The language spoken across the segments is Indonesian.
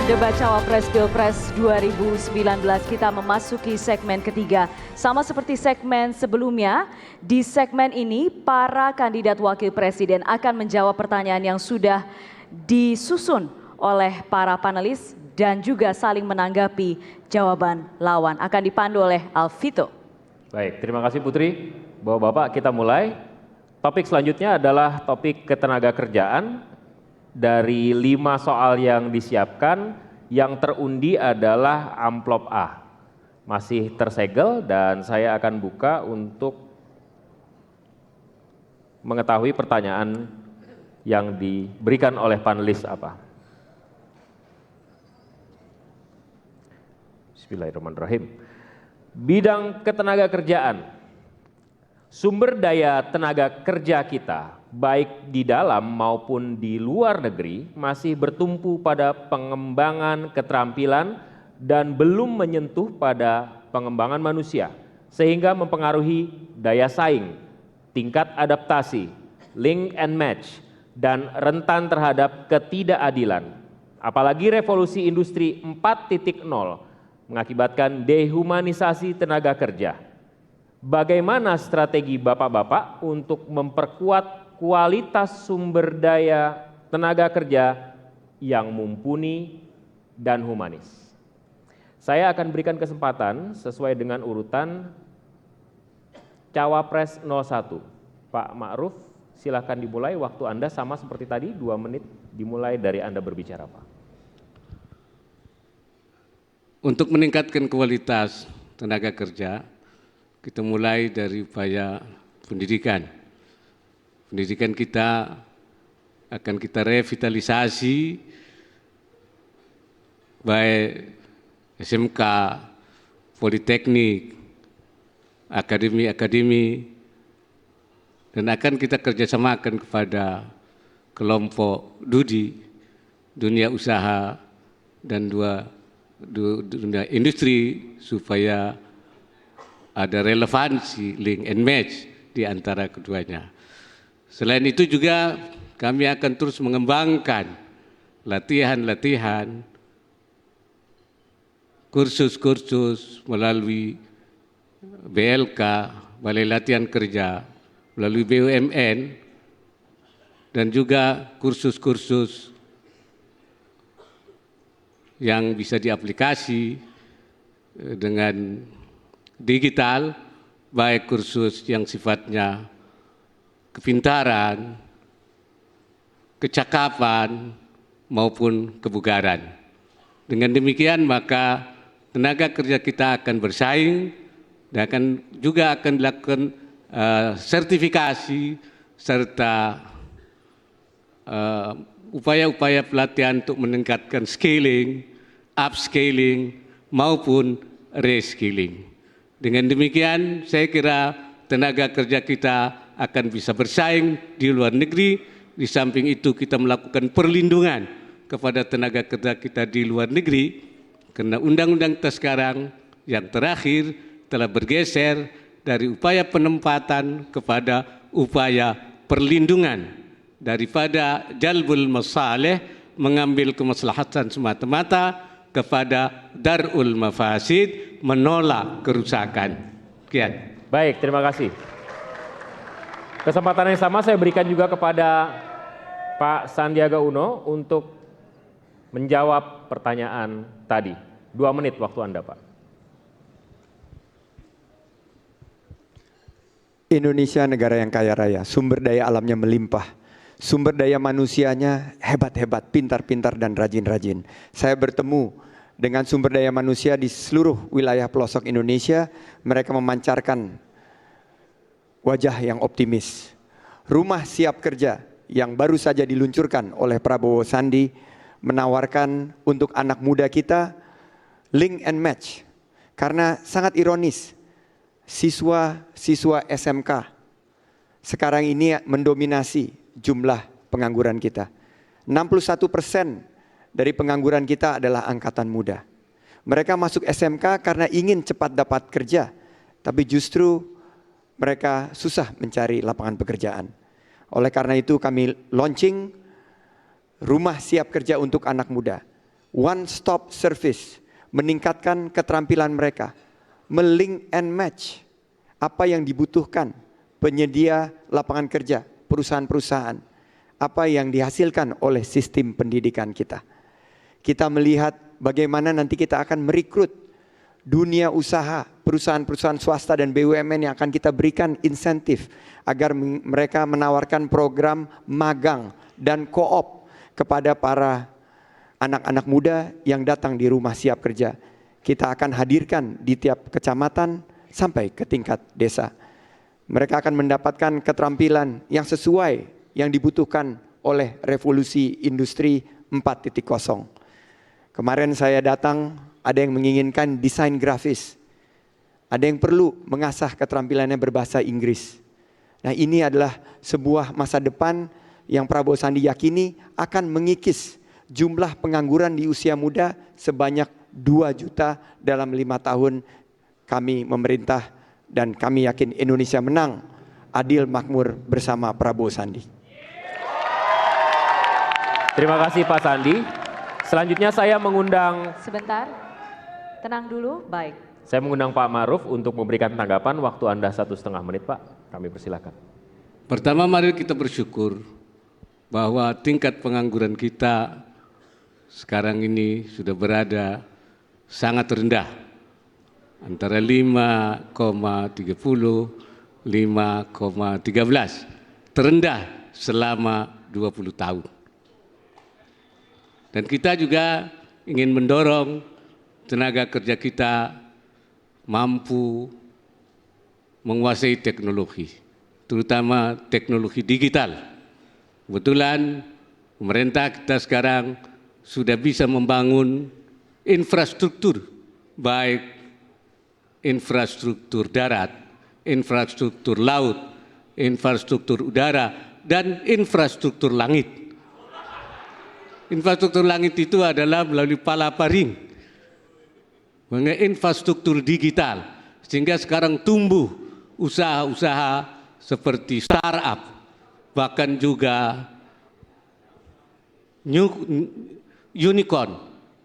Debat Cawapres Pilpres 2019 kita memasuki segmen ketiga. Sama seperti segmen sebelumnya, di segmen ini para kandidat wakil presiden akan menjawab pertanyaan yang sudah disusun oleh para panelis dan juga saling menanggapi jawaban lawan. Akan dipandu oleh Alvito. Baik, terima kasih Putri. Bapak-bapak, kita mulai. Topik selanjutnya adalah topik ketenaga kerjaan. Dari 5 soal yang disiapkan, yang terundi adalah amplop A. Masih tersegel dan saya akan buka untuk mengetahui pertanyaan yang diberikan oleh panelis apa. Bismillahirrahmanirrahim. Bidang ketenaga kerjaan. Sumber daya tenaga kerja kita, baik di dalam maupun di luar negeri, masih bertumpu pada pengembangan keterampilan dan belum menyentuh pada pengembangan manusia, sehingga mempengaruhi daya saing, tingkat adaptasi, link and match, dan rentan terhadap ketidakadilan. Apalagi revolusi industri 4.0 mengakibatkan dehumanisasi tenaga kerja. Bagaimana strategi Bapak-bapak untuk memperkuat kualitas sumber daya tenaga kerja yang mumpuni dan humanis? Saya akan berikan kesempatan sesuai dengan urutan Cawapres 01. Pak Ma'ruf, silakan dimulai. Waktu Anda sama seperti tadi, 2 menit dimulai dari Anda berbicara, Pak. Untuk meningkatkan kualitas tenaga kerja, kita mulai dari upaya pendidikan. Pendidikan kita akan kita revitalisasi, baik SMK, Politeknik, akademi-akademi, dan akan kita kerjasamakan kepada kelompok dunia usaha, dan dunia industri supaya ada relevansi, link and match di antara keduanya. Selain itu juga kami akan terus mengembangkan latihan-latihan, kursus-kursus melalui BLK, Balai Latihan Kerja, melalui BUMN, dan juga kursus-kursus yang bisa diaplikasi dengan digital, baik kursus yang sifatnya kepintaran, kecakapan, maupun kebugaran. Dengan demikian maka tenaga kerja kita akan bersaing dan juga akan dilakukan sertifikasi serta upaya-upaya pelatihan untuk meningkatkan scaling, upscaling, maupun reskilling. Dengan demikian saya kira tenaga kerja kita akan bisa bersaing di luar negeri. Di samping itu kita melakukan perlindungan kepada tenaga kerja kita di luar negeri, karena undang-undang kita sekarang yang terakhir telah bergeser dari upaya penempatan kepada upaya perlindungan, daripada jalbul masalih, mengambil kemaslahatan semata-mata, kepada darul mafasid, menolak kerusakan. Sekian. Baik, terima kasih. Kesempatan yang sama saya berikan juga kepada Pak Sandiaga Uno untuk menjawab pertanyaan tadi. 2 menit waktu Anda, Pak. Indonesia negara yang kaya raya, sumber daya alamnya melimpah, sumber daya manusianya hebat-hebat, pintar-pintar dan rajin-rajin. Saya bertemu dengan sumber daya manusia di seluruh wilayah pelosok Indonesia, mereka memancarkan wajah yang optimis. Rumah siap kerja yang baru saja diluncurkan oleh Prabowo Sandi menawarkan untuk anak muda kita link and match. Karena sangat ironis, siswa-siswa SMK sekarang ini mendominasi jumlah pengangguran kita. 61% dari pengangguran kita adalah angkatan muda. Mereka masuk SMK karena ingin cepat dapat kerja, tapi justru mereka susah mencari lapangan pekerjaan. Oleh karena itu kami launching rumah siap kerja untuk anak muda. one stop service, meningkatkan keterampilan mereka, melink and match apa yang dibutuhkan penyedia lapangan kerja, perusahaan-perusahaan, apa yang dihasilkan oleh sistem pendidikan kita. Kita melihat bagaimana nanti kita akan merekrut dunia usaha, perusahaan-perusahaan swasta dan BUMN yang akan kita berikan insentif agar mereka menawarkan program magang dan co-op kepada para anak-anak muda yang datang di rumah siap kerja. Kita akan hadirkan di tiap kecamatan sampai ke tingkat desa. Mereka akan mendapatkan keterampilan yang sesuai yang dibutuhkan oleh revolusi industri 4.0. Kemarin saya datang, ada yang menginginkan desain grafis. Ada yang perlu mengasah keterampilannya berbahasa Inggris. Nah, ini adalah sebuah masa depan yang Prabowo Sandi yakini akan mengikis jumlah pengangguran di usia muda sebanyak 2 juta dalam 5 tahun kami memerintah, dan kami yakin Indonesia menang, adil, makmur bersama Prabowo Sandi. Terima kasih Pak Sandi. Selanjutnya saya mengundang... Sebentar, tenang dulu, baik. Saya mengundang Pak Maruf untuk memberikan tanggapan. Waktu Anda 1,5 menit, Pak. Kami persilakan. Pertama, mari kita bersyukur bahwa tingkat pengangguran kita sekarang ini sudah berada sangat rendah, antara 5,30, 5,13, terendah selama 20 tahun. Dan kita juga ingin mendorong tenaga kerja kita mampu menguasai teknologi, terutama teknologi digital. Kebetulan pemerintah kita sekarang sudah bisa membangun infrastruktur, baik infrastruktur darat, infrastruktur laut, infrastruktur udara, dan infrastruktur langit. Infrastruktur langit itu adalah melalui palaparing, mengenai infrastruktur digital, sehingga sekarang tumbuh usaha-usaha seperti startup, bahkan juga unicorn,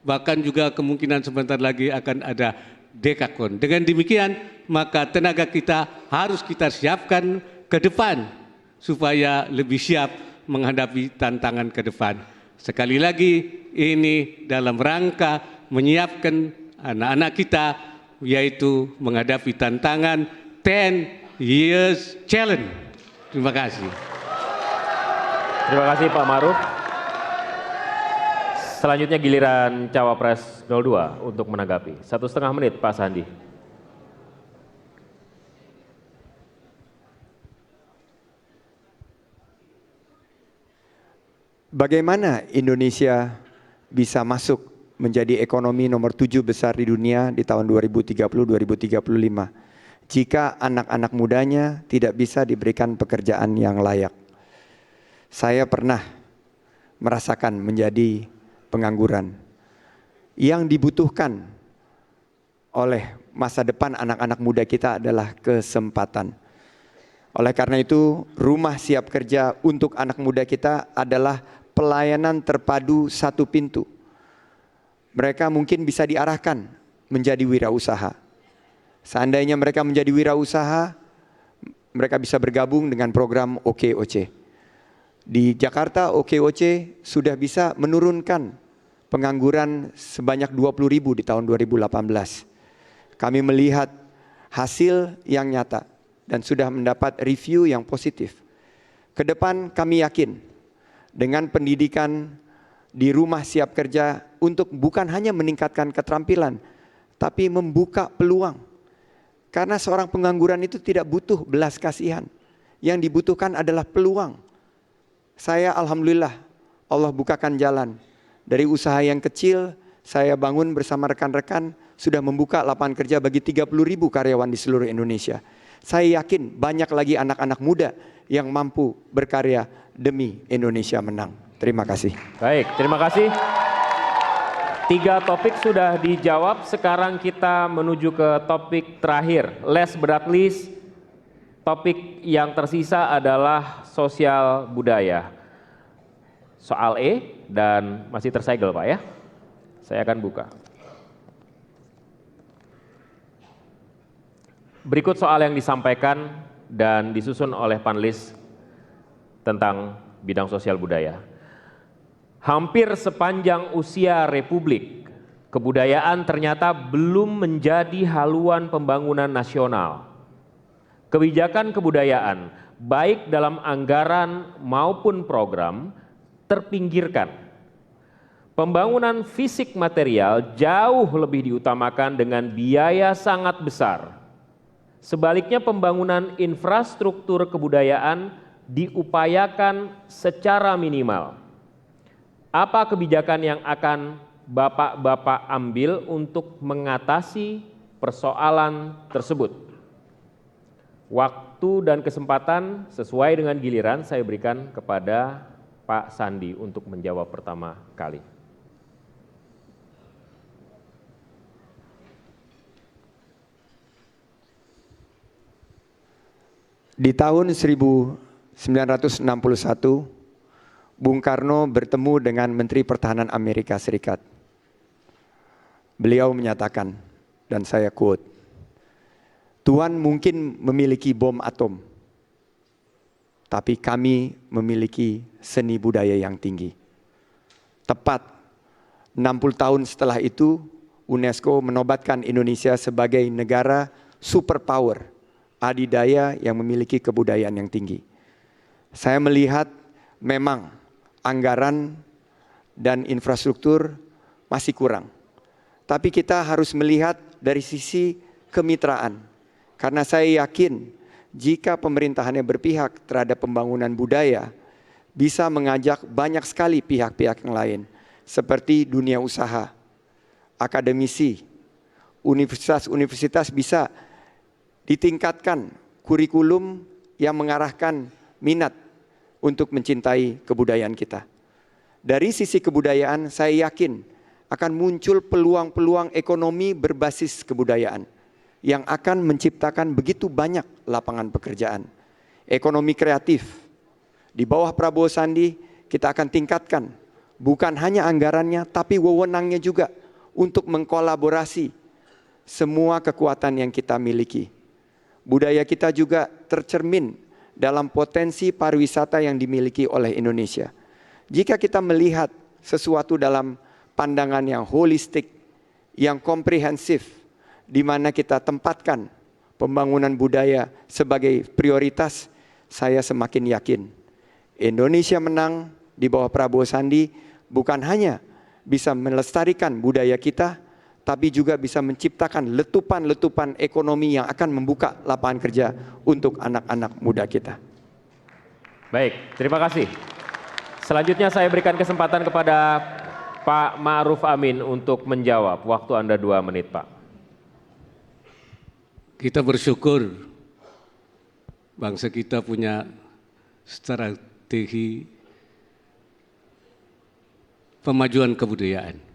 bahkan juga kemungkinan sebentar lagi akan ada dekakorn. Dengan demikian, maka tenaga kita harus kita siapkan ke depan supaya lebih siap menghadapi tantangan ke depan. Sekali lagi, ini dalam rangka menyiapkan anak-anak kita, yaitu menghadapi tantangan 10 years challenge. Terima kasih. Terima kasih Pak Maruf. Selanjutnya giliran Cawapres 02 untuk menanggapi. 1,5 menit Pak Sandi. Bagaimana Indonesia bisa masuk menjadi ekonomi nomor 7 besar di dunia di tahun 2030-2035 jika anak-anak mudanya tidak bisa diberikan pekerjaan yang layak? Saya pernah merasakan menjadi pengangguran. Yang dibutuhkan oleh masa depan anak-anak muda kita adalah kesempatan. Oleh karena itu, rumah siap kerja untuk anak muda kita adalah pelayanan terpadu satu pintu. Mereka mungkin bisa diarahkan menjadi wirausaha. Seandainya mereka menjadi wirausaha, mereka bisa bergabung dengan program OKOC. Di Jakarta, OKOC sudah bisa menurunkan pengangguran sebanyak 20.000 di tahun 2018. Kami melihat hasil yang nyata dan sudah mendapat review yang positif. Ke depan kami yakin dengan pendidikan di rumah siap kerja untuk bukan hanya meningkatkan keterampilan, tapi membuka peluang. Karena seorang pengangguran itu tidak butuh belas kasihan. Yang dibutuhkan adalah peluang. Saya alhamdulillah Allah bukakan jalan. Dari usaha yang kecil saya bangun bersama rekan-rekan sudah membuka lapangan kerja bagi 30.000 karyawan di seluruh Indonesia. Saya yakin banyak lagi anak-anak muda yang mampu berkarya demi Indonesia menang. Terima kasih. Baik, terima kasih. 3 topik sudah dijawab, sekarang kita menuju ke topik terakhir. Last but not least, topik yang tersisa adalah sosial budaya. Soal E dan masih tersegel Pak ya. Saya akan buka. Berikut soal yang disampaikan dan disusun oleh panelis tentang bidang sosial budaya. Hampir sepanjang usia Republik, kebudayaan ternyata belum menjadi haluan pembangunan nasional. Kebijakan kebudayaan, baik dalam anggaran maupun program, terpinggirkan. Pembangunan fisik material jauh lebih diutamakan dengan biaya sangat besar. Sebaliknya pembangunan infrastruktur kebudayaan diupayakan secara minimal. Apa kebijakan yang akan Bapak-bapak ambil untuk mengatasi persoalan tersebut? Waktu dan kesempatan sesuai dengan giliran saya berikan kepada Pak Sandi untuk menjawab pertama kali. Di tahun 1961, Bung Karno bertemu dengan Menteri Pertahanan Amerika Serikat. Beliau menyatakan, dan saya quote, "Tuhan mungkin memiliki bom atom, tapi kami memiliki seni budaya yang tinggi." Tepat 60 tahun setelah itu, UNESCO menobatkan Indonesia sebagai negara superpower, adidaya yang memiliki kebudayaan yang tinggi. Saya melihat memang anggaran dan infrastruktur masih kurang. Tapi kita harus melihat dari sisi kemitraan. Karena saya yakin jika pemerintahannya berpihak terhadap pembangunan budaya, bisa mengajak banyak sekali pihak-pihak yang lain. Seperti dunia usaha, akademisi, universitas-universitas bisa ditingkatkan kurikulum yang mengarahkan minat untuk mencintai kebudayaan kita. Dari sisi kebudayaan, saya yakin akan muncul peluang-peluang ekonomi berbasis kebudayaan yang akan menciptakan begitu banyak lapangan pekerjaan. Ekonomi kreatif, di bawah Prabowo Sandi kita akan tingkatkan bukan hanya anggarannya tapi wewenangnya juga untuk mengkolaborasi semua kekuatan yang kita miliki. Budaya kita juga tercermin dalam potensi pariwisata yang dimiliki oleh Indonesia. Jika kita melihat sesuatu dalam pandangan yang holistik, yang komprehensif, di mana kita tempatkan pembangunan budaya sebagai prioritas, saya semakin yakin Indonesia menang di bawah Prabowo Sandi bukan hanya bisa melestarikan budaya kita, tapi juga bisa menciptakan letupan-letupan ekonomi yang akan membuka lapangan kerja untuk anak-anak muda kita. Baik, terima kasih. Selanjutnya saya berikan kesempatan kepada Pak Ma'ruf Amin untuk menjawab. Waktu Anda 2 menit, Pak. Kita bersyukur bangsa kita punya strategi pemajuan kebudayaan.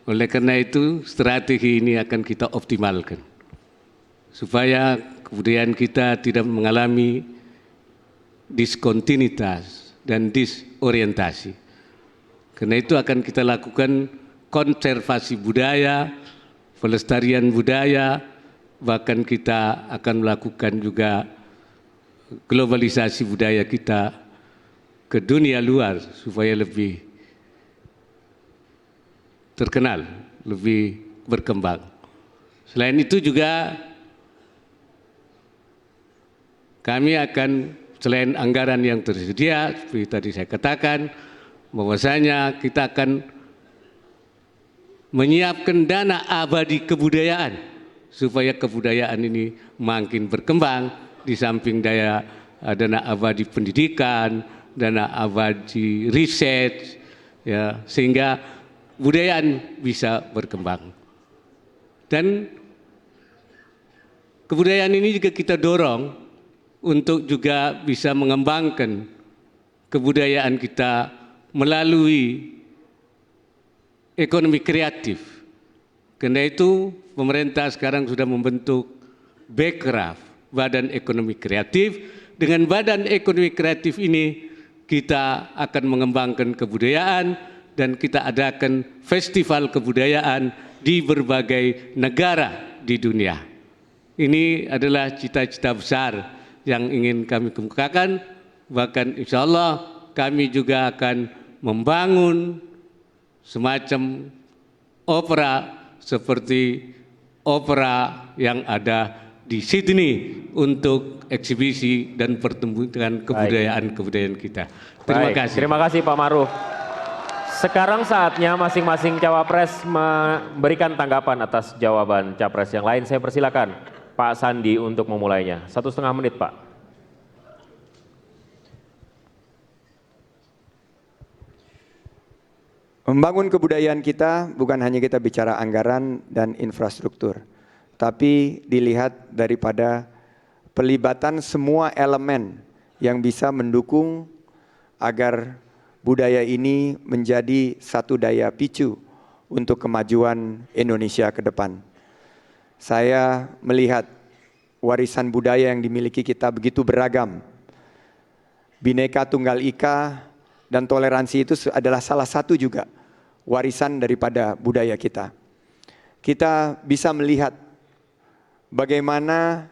Oleh karena itu, strategi ini akan kita optimalkan supaya kebudayaan kita tidak mengalami diskontinuitas dan disorientasi. Karena itu akan kita lakukan konservasi budaya, pelestarian budaya, bahkan kita akan melakukan juga globalisasi budaya kita ke dunia luar supaya lebih terkenal, lebih berkembang. Selain itu juga kami akan, selain anggaran yang tersedia, seperti tadi saya katakan, bahwasanya kita akan menyiapkan dana abadi kebudayaan supaya kebudayaan ini makin berkembang di samping dana abadi pendidikan, dana abadi riset, ya, sehingga budayaan bisa berkembang. Dan kebudayaan ini juga kita dorong untuk juga bisa mengembangkan kebudayaan kita melalui ekonomi kreatif. Karena itu pemerintah sekarang sudah membentuk Bekraf, Badan Ekonomi Kreatif. Dengan Badan Ekonomi Kreatif ini kita akan mengembangkan kebudayaan dan kita adakan festival kebudayaan di berbagai negara di dunia. Ini adalah cita-cita besar yang ingin kami kemukakan, bahkan insya Allah kami juga akan membangun semacam opera seperti opera yang ada di Sydney untuk eksibisi dan pertumbuhan kebudayaan kita. Terima kasih. Terima kasih Pak Ma'ruf. Sekarang saatnya masing-masing cawapres memberikan tanggapan atas jawaban capres yang lain. Saya persilakan Pak Sandi untuk memulainya. 1,5 menit Pak. Membangun kebudayaan kita bukan hanya kita bicara anggaran dan infrastruktur, tapi dilihat daripada pelibatan semua elemen yang bisa mendukung agar budaya ini menjadi satu daya picu untuk kemajuan Indonesia ke depan. Saya melihat warisan budaya yang dimiliki kita begitu beragam. Bhinneka Tunggal Ika dan toleransi itu adalah salah satu juga warisan daripada budaya kita. Kita bisa melihat bagaimana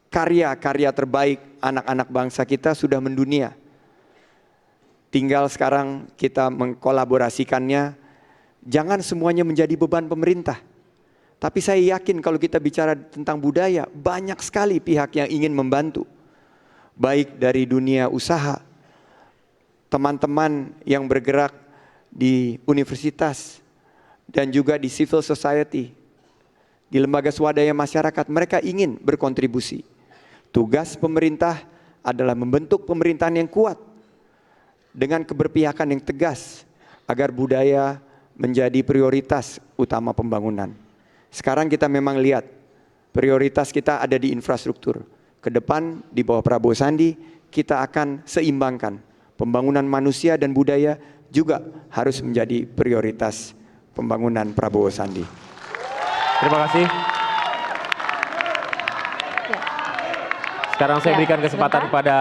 karya-karya terbaik anak-anak bangsa kita sudah mendunia. Tinggal sekarang kita mengkolaborasikannya, jangan semuanya menjadi beban pemerintah. Tapi saya yakin kalau kita bicara tentang budaya, banyak sekali pihak yang ingin membantu. Baik dari dunia usaha, teman-teman yang bergerak di universitas, dan juga di civil society, di lembaga swadaya masyarakat, mereka ingin berkontribusi. Tugas pemerintah adalah membentuk pemerintahan yang kuat dengan keberpihakan yang tegas agar budaya menjadi prioritas utama pembangunan. Sekarang kita memang lihat prioritas kita ada di infrastruktur. Ke depan di bawah Prabowo Sandi kita akan seimbangkan. Pembangunan manusia dan budaya juga harus menjadi prioritas pembangunan Prabowo Sandi. Terima kasih. Sekarang saya berikan kesempatan kepada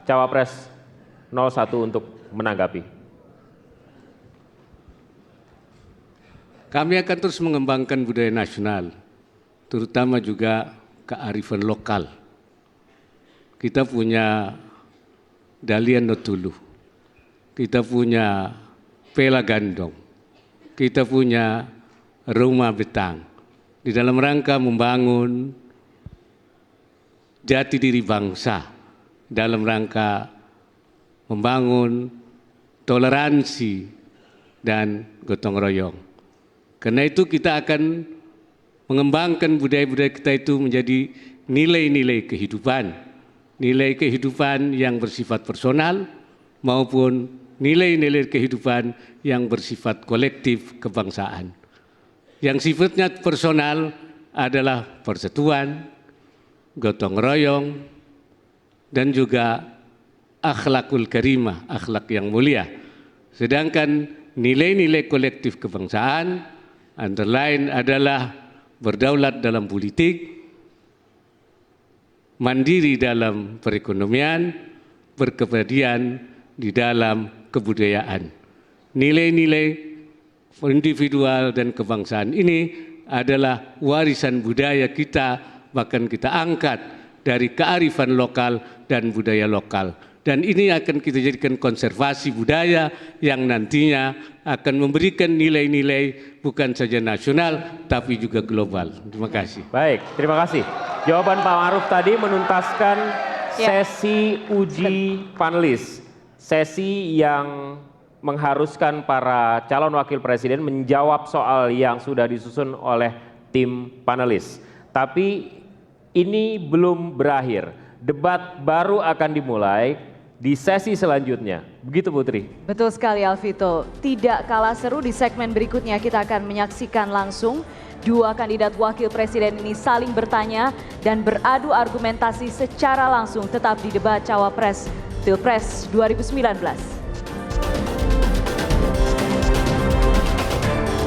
Cawapres 01 untuk menanggapi. Kami akan terus mengembangkan budaya nasional, terutama juga kearifan lokal. Kita punya Dalian Notulu, kita punya Pela Gandong, kita punya Rumah Betang. Di dalam rangka membangun jati diri bangsa, dalam rangka membangun toleransi dan gotong royong. Karena itu kita akan mengembangkan budaya-budaya kita itu menjadi nilai-nilai kehidupan yang bersifat personal maupun nilai-nilai kehidupan yang bersifat kolektif kebangsaan. Yang sifatnya personal adalah persatuan, gotong royong, dan juga akhlakul karimah, akhlak yang mulia. Sedangkan nilai-nilai kolektif kebangsaan antara lain adalah berdaulat dalam politik, mandiri dalam perekonomian, berkepribadian di dalam kebudayaan. Nilai-nilai individual dan kebangsaan ini adalah warisan budaya kita, bahkan kita angkat dari kearifan lokal dan budaya lokal. Dan ini akan kita jadikan konservasi budaya yang nantinya akan memberikan nilai-nilai bukan saja nasional tapi juga global. Terima kasih. Baik, terima kasih. Jawaban Pak Ma'ruf tadi menuntaskan sesi uji panelis. Sesi yang mengharuskan para calon wakil presiden menjawab soal yang sudah disusun oleh tim panelis. Tapi ini belum berakhir. Debat baru akan dimulai di sesi selanjutnya. Begitu Putri? Betul sekali Alvito. Tidak kalah seru di segmen berikutnya kita akan menyaksikan langsung dua kandidat wakil presiden ini saling bertanya dan beradu argumentasi secara langsung tetap di debat Cawapres Pilpres 2019.